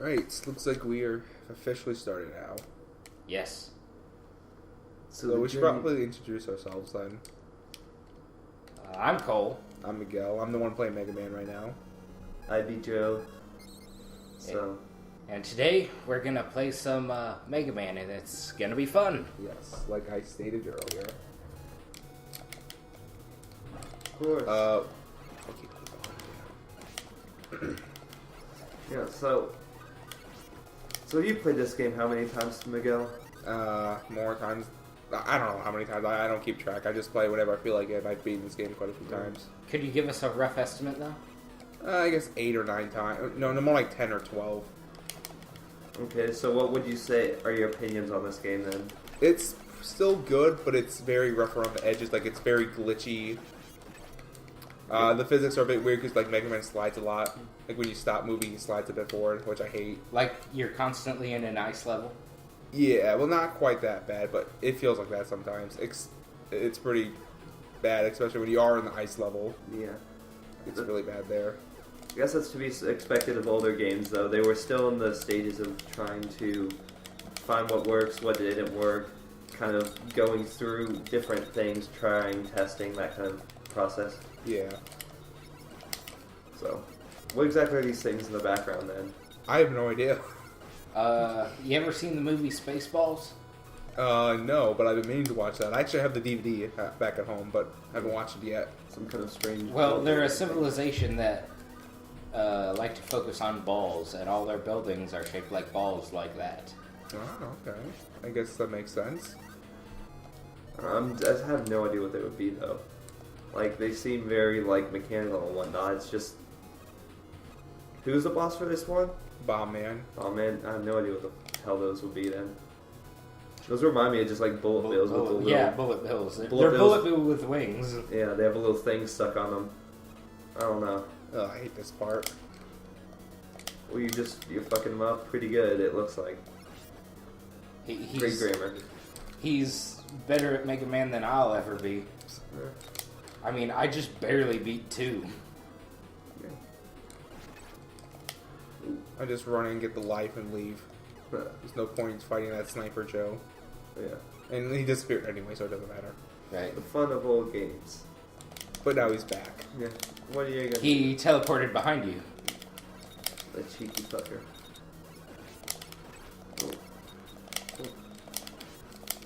Right, looks like we are officially started now. Yes. So we should probably introduce ourselves then. I'm Cole. I'm Miguel. I'm the one playing Mega Man right now. I'd be Joe. So. And today we're gonna play some Mega Man, and it's gonna be fun. Yes, like I stated earlier. Of course. Yeah, so you played this game how many times, Miguel? More times. I don't know how many times. I don't keep track. I just play whenever I feel like it. I've beaten this game quite a few times. Could you give us a rough estimate, though? I guess 8 or 9 times. No, more like 10 or 12. Okay, so what would you say are your opinions on this game then? It's still good, but it's very rough around the edges. Like, it's very glitchy. The physics are a bit weird because, like, Mega Man slides a lot. Like, when you stop moving, he slides a bit forward, which I hate. Like, you're constantly in an ice level? Yeah, well, not quite that bad, but it feels like that sometimes. It's pretty bad, especially when you are in the ice level. Yeah. It's really bad there. I guess that's to be expected of older games, though. They were still in the stages of trying to find what works, what didn't work, kind of going through different things, trying, testing, that kind of process. Yeah. So, what exactly are these things in the background, then? I have no idea. You ever seen the movie Spaceballs? No, but I've been meaning to watch that. I actually have the DVD back at home, but I haven't watched it yet. Some kind of strange... Well, they're a civilization that like to focus on balls, and all their buildings are shaped like balls like that. Oh, okay. I guess that makes sense. I have no idea what they would be, though. Like, they seem very, like, mechanical and whatnot. It's just... Who's the boss for this one? Bomb Man. Oh, man, I have no idea what the hell those would be, then. Those remind me of just, like, bullet bills with the little... Yeah, bullet bills. They're bills. bullet bill with wings. Yeah, they have a little thing stuck on them. I don't know. Oh, I hate this part. Well, you're fucking them up pretty good, it looks like. Great grammar. He's better at Mega Man than I'll ever be. Yeah. I mean, I just barely beat 2. I just run in, get the life, and leave. There's no point in fighting that Sniper Joe. Yeah. And he disappeared anyway, so it doesn't matter. Right. The fun of old games. But now he's back. Yeah. What are you gonna He teleported behind you. do? The cheeky fucker. Oh. Oh.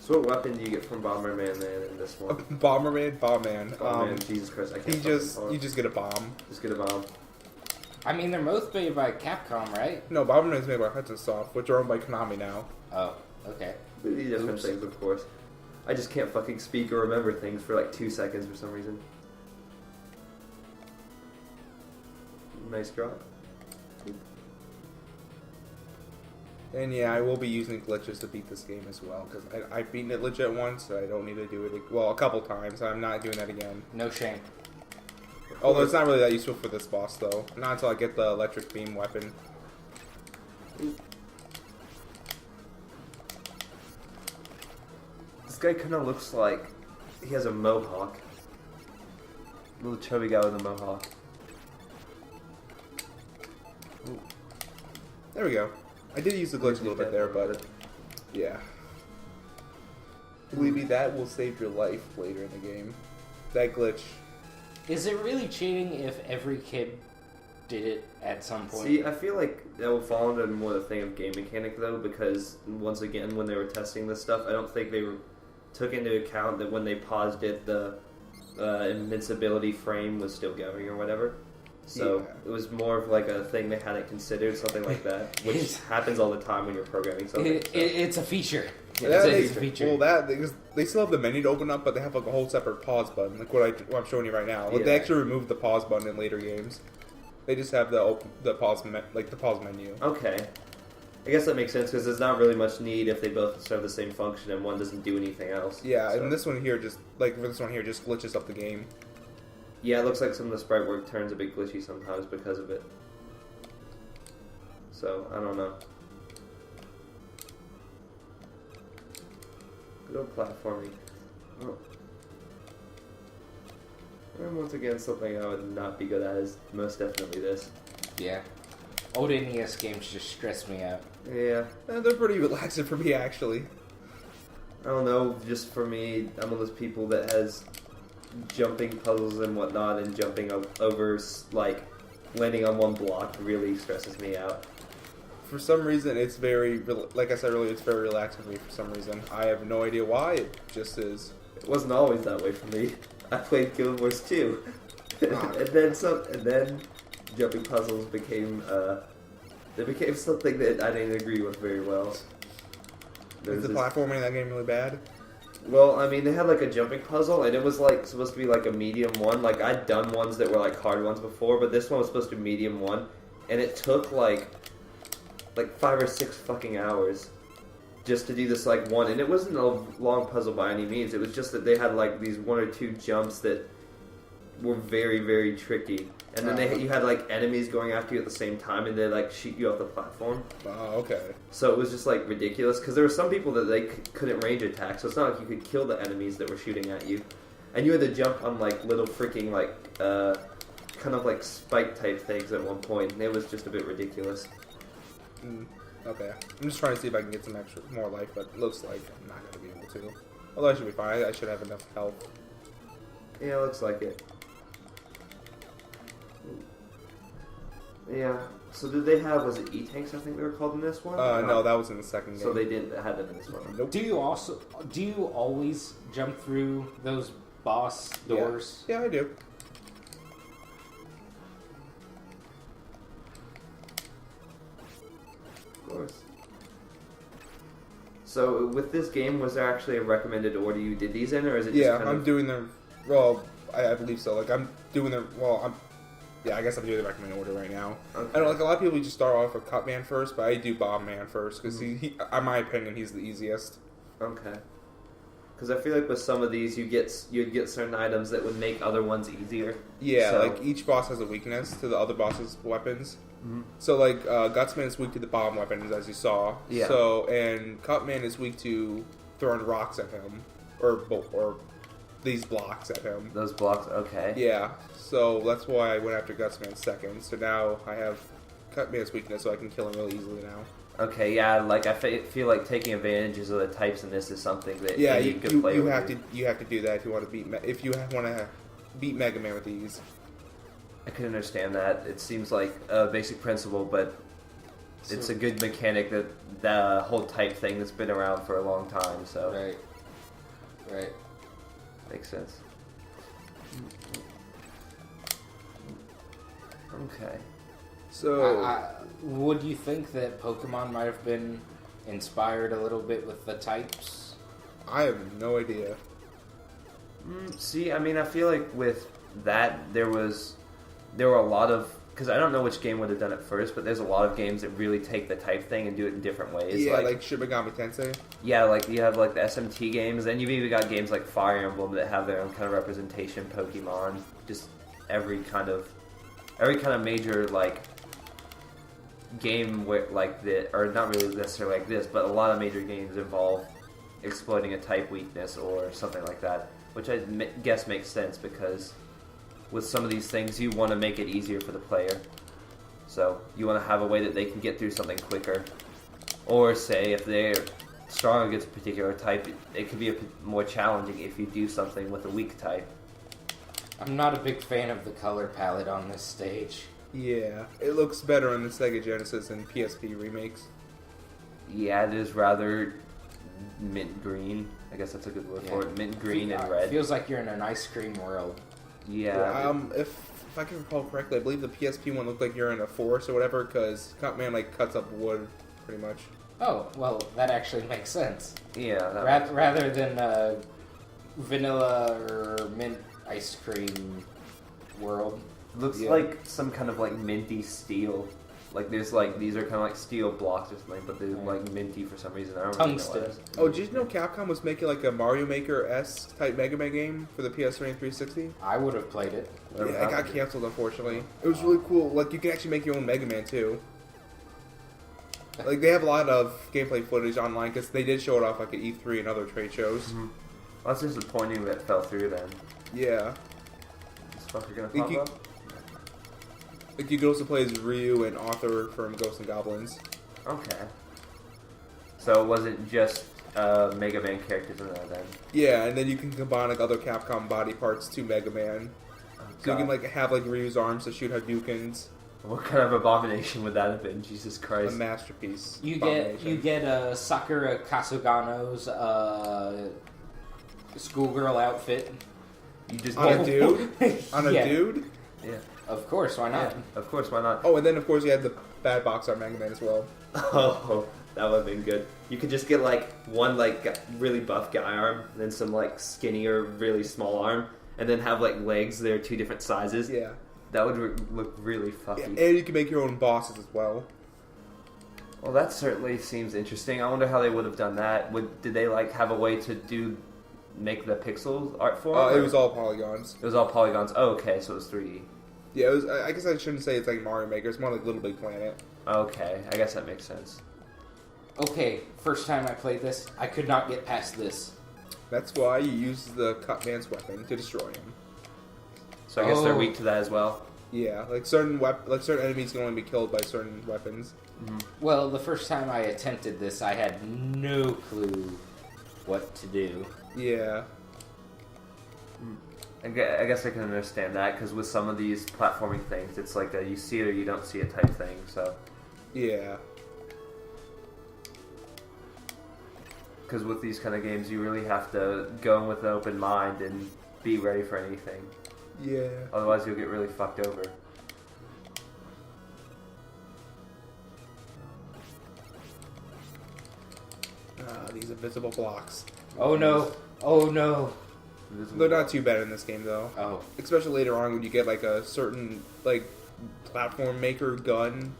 So what weapon do you get from Bomberman then in this one? Bomberman? Bomb-Man. Oh man, Jesus Christ, I can't You just get a bomb. Just get a bomb. I mean, they're both made by Capcom, right? No, Bomberman's made by Hudson Soft, which are owned by Konami now. Oh, okay. Completely different Oops. things, of course. I just can't fucking speak or remember things for like 2 seconds for some reason. Nice drop. And yeah, I will be using glitches to beat this game as well, because I've beaten it legit once, so I don't need to do it, well, a couple times. I'm not doing that again. No shame. Although it's not really that useful for this boss, though. Not until I get the electric beam weapon. This guy kind of looks like he has a mohawk. Little chubby guy with a mohawk. Ooh. There we go. I did use the glitch a little bit there, but yeah. Believe me, that will save your life later in the game. That glitch. Is it really cheating if every kid did it at some point? See, I feel like that will fall under more the thing of game mechanic though, because once again, when they were testing this stuff, I don't think they took into account that when they paused it, the invincibility frame was still going or whatever. So it was more of like a thing they hadn't considered, something like that, which happens all the time when you're programming something. It's a feature. Yeah, It's a feature. Well, that because they still have the menu to open up, but they have like a whole separate pause button, like what I'm showing you right now. Like, they actually removed the pause button in later games. They just have the pause menu. Okay, I guess that makes sense because there's not really much need if they both serve the same function and one doesn't do anything else. Yeah, so. and this one here just glitches up the game. Yeah, it looks like some of the sprite work turns a bit glitchy sometimes because of it. So, I don't know. Good old platforming. Oh. And once again, something I would not be good at is most definitely this. Yeah. Old NES games just stress me out. Yeah. They're pretty relaxing for me, actually. I don't know, just for me, I'm one of those people that has jumping puzzles and whatnot, and jumping over, like, landing on one block really stresses me out. For some reason, it's very, like I said earlier, it's very relaxing for me for some reason. I have no idea why, it just is. It wasn't always that way for me. I played Guild Wars 2. and then jumping puzzles became, they became something that I didn't agree with very well. Is the platforming in that game really bad? Well, I mean, they had like a jumping puzzle, and it was like supposed to be like a medium one. Like I'd done ones that were like hard ones before, but this one was supposed to be medium one, and it took like 5 or 6 fucking hours just to do this like one. And it wasn't a long puzzle by any means. It was just that they had like these 1 or 2 jumps that were very, very tricky. And then you had like enemies going after you at the same time, and they like shoot you off the platform. Oh, okay. So it was just like ridiculous because there were some people that they couldn't range attack, so it's not like you could kill the enemies that were shooting at you, and you had to jump on like little freaking like kind of like spike type things at one point, and it was just a bit ridiculous. Okay, I'm just trying to see if I can get some more life, but it looks like I'm not going to be able to. Although I should be fine. I should have enough health. Yeah, it looks like it. Yeah. So did they have, was it E-Tanks, I think they were called in this one? No, that was in the second game. So they didn't have them in this one. Nope. Do you always jump through those boss doors? Yeah, I do. Of course. So with this game, was there actually a recommended order you did these in, or is it just kind I'm of... doing the, well, I believe so. Like, I'm doing the, I guess I'm doing the recommended order right now. Okay. I know, like, a lot of people just start off with Cut Man first, but I do Bomb Man first, because he, in my opinion, he's the easiest. Okay. Because I feel like with some of these, you'd get certain items that would make other ones easier. Yeah, So- like, each boss has a weakness to the other boss's weapons. Mm-hmm. So, like, Gutsman is weak to the bomb weapons, as you saw. Yeah. So, and Cutman is weak to throwing rocks at him, or these blocks at him. Those blocks, okay. Yeah. So that's why I went after Gutsman second. So now I have Cutman's weakness, so I can kill him really easily now. Okay, yeah, like I feel like taking advantages of the types in this is something that Yeah, you could play with. You have to do that if you want to beat Mega Man with these. I can understand that. It seems like a basic principle, but it's a good mechanic, that the whole type thing that's been around for a long time. So Right. makes sense. Okay. So Would you think that Pokemon might have been inspired a little bit with the types? I have no idea. See, I mean, I feel like with that there were a lot of, because I don't know which game would have done it first, but there's a lot of games that really take the type thing and do it in different ways. Yeah, like Shin Megami Tensei. Yeah, like you have like the SMT games, and you've even got games like Fire Emblem that have their own kind of representation. Pokemon, just every kind of major like game where like that, or not really necessarily like this, but a lot of major games involve exploiting a type weakness or something like that, which I guess makes sense because with some of these things you want to make it easier for the player. So you want to have a way that they can get through something quicker. Or say if they're strong against a particular type, it could be more challenging if you do something with a weak type. I'm not a big fan of the color palette on this stage. Yeah, it looks better in the Sega Genesis and PSP remakes. Yeah, it is rather mint green. I guess that's a good word for it. Mint green and red. It feels like you're in an ice cream world. Yeah. If I can recall correctly, I believe the PSP one looked like you're in a forest or whatever, because Cutman like cuts up wood, pretty much. Oh, well, that actually makes sense. Yeah. Rather than vanilla or mint ice cream world. Looks like some kind of like minty steel. Like there's like these are kind of like steel blocks or something, but they're like minty for some reason. I don't really know what it is. Oh, did you know Capcom was making like a Mario Maker-esque type Mega Man game for the PS3 and 360? I would have played it. Yeah, it got canceled unfortunately. It was really cool. Like you can actually make your own Mega Man too. Like they have a lot of gameplay footage online because they did show it off like at E3 and other trade shows. Mm-hmm. Well, that's disappointing that fell through then. Yeah. This fucker gonna pop up? Like you could also play as Ryu and Arthur from Ghosts and Goblins. Okay. So it wasn't just Mega Man characters in there then? Yeah, and then you can combine like other Capcom body parts to Mega Man. Oh, So you can like have like Ryu's arms to shoot Hadoukens. What kind of abomination would that have been? Jesus A Christ. masterpiece. You Abomination. get Sakura Kasugano's schoolgirl outfit. You just On a get... dude? On a Yeah. dude? Yeah. Of course, why not? Yeah, of course, why not? Oh, and then of course you had the bad box art Mega Man as well. Oh, that would have been good. You could just get like one like really buff guy arm, and then some like skinnier, really small arm, and then have like legs that are two different sizes. Yeah. That would look really fucky. Yeah, and you can make your own bosses as well. Well, that certainly seems interesting. I wonder how they would have done that. Did they like have a way to make the pixel art for It was all polygons. It was all polygons. Oh, okay, so it was 3D. Yeah, it was. I guess I shouldn't say it's like Mario Maker. It's more like Little Big Planet. Okay, I guess that makes sense. Okay, first time I played this, I could not get past this. That's why you use the Cut Man's weapon to destroy him. So I guess they're Oh. weak to that as well. Yeah, like certain enemies can only be killed by certain weapons. Well, the first time I attempted this, I had no clue what to do. Yeah. I guess I can understand that, because with some of these platforming things, it's like a you see it or you don't see it type thing, so... Yeah. Because with these kind of games, you really have to go in with an open mind and be ready for anything. Yeah. Otherwise, you'll get really fucked over. These invisible blocks. Oh no! Oh no! They're not too bad in this game though. Oh. Especially later on when you get like a certain like platform maker gun,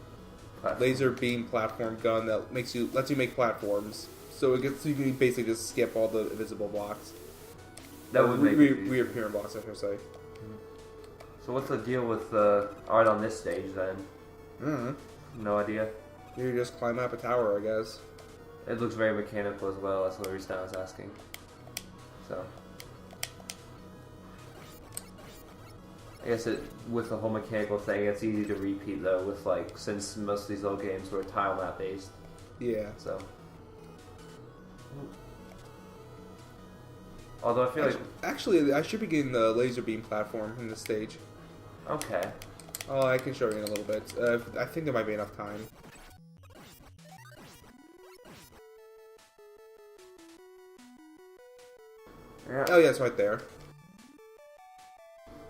laser beam platform gun that lets you make platforms. So it gets you can basically just skip all the invisible blocks. That would make it easier. reappearing blocks, I should say. So what's the deal with the art on this stage then? No idea. You just climb up a tower, I guess. It looks very mechanical as well. That's the reason I was asking. So, I guess with the whole mechanical thing, it's easy to repeat though. With like, since most of these old games were tile map based, Yeah. so. Although I feel Actually, I should be getting the laser beam platform in this stage. okay. Oh, I can show you in a little bit. I think there might be enough time. Yeah. Oh yeah, it's right there.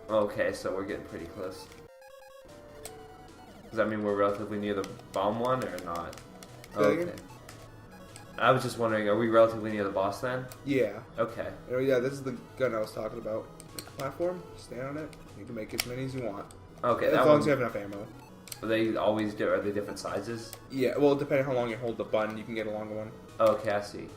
Okay, so we're getting pretty close. Does that mean we're relatively near the bomb one or not? Say that again? I was just wondering, are we relatively near the boss then? Yeah. Okay. Oh yeah, this is the gun I was talking about. Make a platform, stand on it. You can make as many as you want. Okay, As that long one, as you have enough ammo. they always do. Are they different sizes? Yeah, well, depending on how long you hold the button, you can get a longer one. Okay, I see.